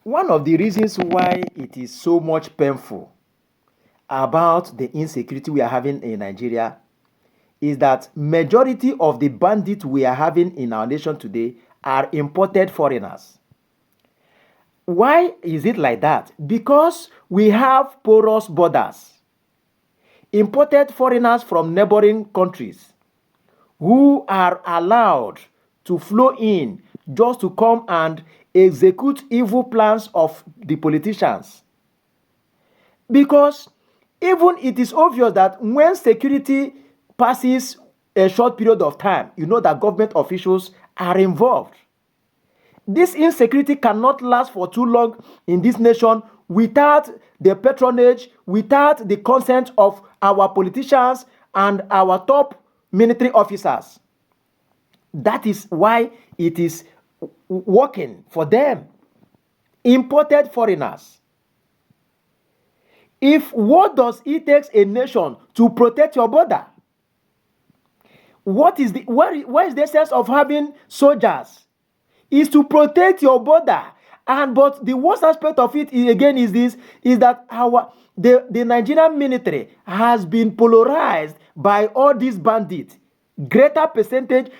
One of the reasons why it is so much painful about the insecurity we are having in Nigeria is that majority of the bandits we are having in our nation today are imported foreigners. Why is it like that? Because we have porous borders. Imported foreigners from neighboring countries who are allowed to flow in just to come and execute evil plans of the politicians. Because even it is obvious that when security passes a short period of time, you know that government officials are involved. This insecurity cannot last for too long in this nation without the patronage, without the consent of our politicians and our top military officers. That is why it is working for them. Imported foreigners. What does it take a nation to protect your border? Where is the sense of having soldiers? Is to protect your border. But the worst aspect of it is that the Nigerian military has been polarized by all these bandits. Greater percentage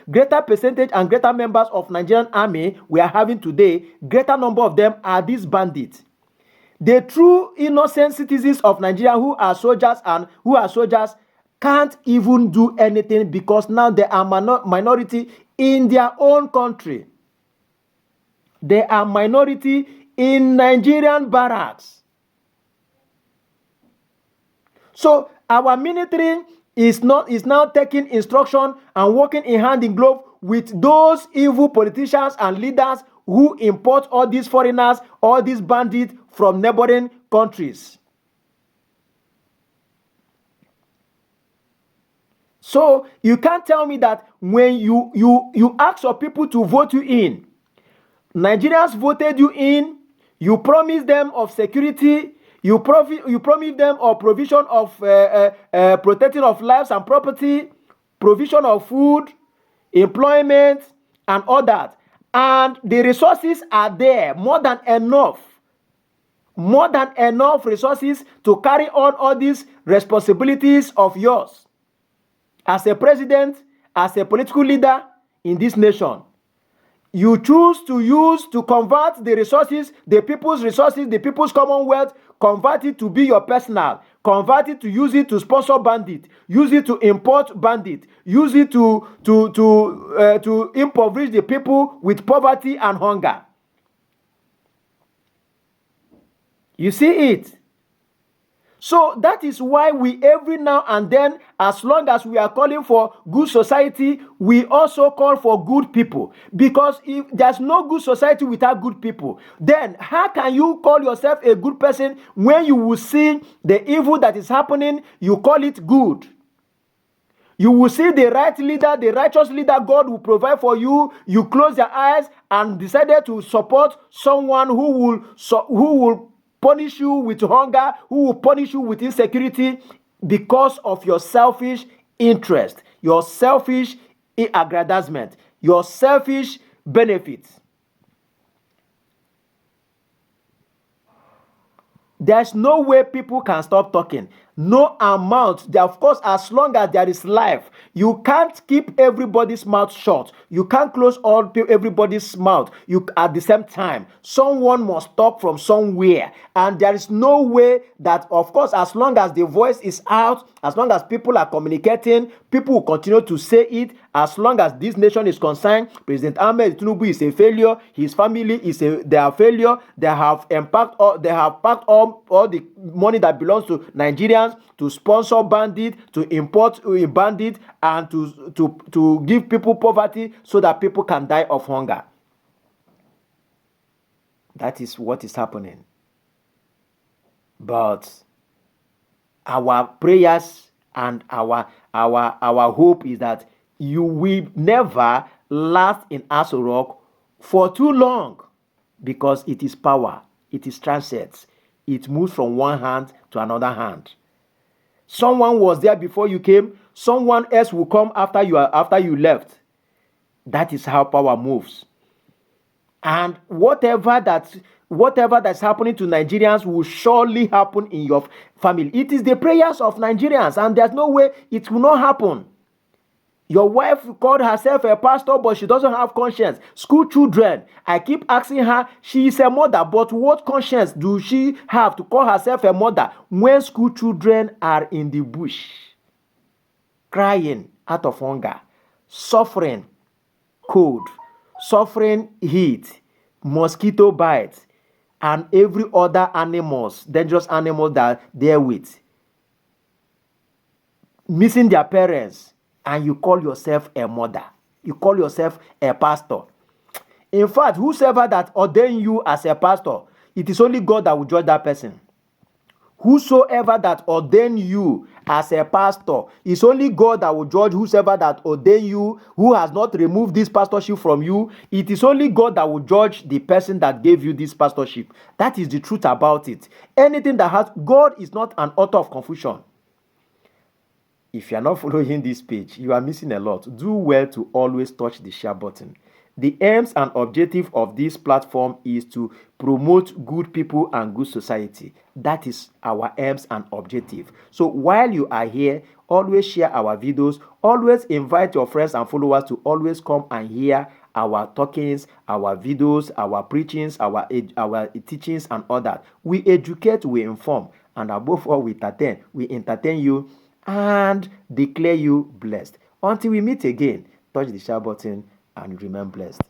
and greater members of Nigerian army we are having today, greater number of them are these bandits. The true innocent citizens of Nigeria who are soldiers can't even do anything because now they are minority in their own country. They are minority in Nigerian barracks. So our military is now taking instruction and working in hand in glove with those evil politicians and leaders who import all these foreigners, all these bandits from neighboring countries. So you can't tell me that when you ask your people to vote you in, Nigerians voted you in, you promised them of security, you promised them of provision of protecting of lives and property, provision of food, employment, and all that. And the resources are there, more than enough resources to carry on all these responsibilities of yours as a president, as a political leader in this nation. You choose to convert the resources, the people's commonwealth, convert it to be your personal, convert it to use it to sponsor bandit, use it to import bandit, use it to impoverish the people with poverty and hunger. You see it? So that is why we every now and then, as long as we are calling for good society, we also call for good people. Because if there's no good society without good people, then how can you call yourself a good person when you will see the evil that is happening, you call it good? You will see the right leader, the righteous leader God will provide for you. You close your eyes and decided to support someone who will punish you with hunger, who will punish you with insecurity because of your selfish interest, your selfish aggrandizement, your selfish benefits. There's no way people can stop talking. No amount. Of course, as long as there is life, you can't keep everybody's mouth shut. You can't close everybody's mouth. At the same time, someone must talk from somewhere. And there is no way that, of course, as long as the voice is out, as long as people are communicating, people will continue to say it. As long as this nation is concerned, President Ahmed Tinubu is a failure. His family they are failure. They have packed all the money that belongs to Nigerians to sponsor bandits, to import bandits, and to give people poverty so that people can die of hunger. That is what is happening. But our prayers and our hope is that you will never last in Aso Rock for too long, because it is power, it is transits, it moves from one hand to another hand. Someone was there before you came, someone else will come after you left. That is how power moves. And whatever that's happening to Nigerians will surely happen in your family. It is the prayers of Nigerians, and there's no way it will not happen. Your wife called herself a pastor, but she doesn't have conscience. School children, I keep asking her, she is a mother, but what conscience do she have to call herself a mother when school children are in the bush, crying out of hunger, suffering cold, suffering heat, mosquito bites, and every other dangerous animals that they're with, missing their parents, and you call yourself a mother, you call yourself a pastor. In fact, whosoever that ordained you as a pastor, it is only God that will judge that person. Whosoever that ordained you as a pastor, it's only God that will judge whosoever that ordained you, who has not removed this pastorship from you. It is only God that will judge the person that gave you this pastorship. That is the truth about it. Anything that has, God is not an author of confusion. If you are not following this page, you are missing a lot. Do well to always touch the share button. The aims and objective of this platform is to promote good people and good society. That is our aims and objective. So while you are here, always share our videos. Always invite your friends and followers to always come and hear our talkings, our videos, our preachings, our teachings and all that. We educate, we inform, and above all, we entertain you and declare you blessed. Until we meet again, touch the share button and remain blessed.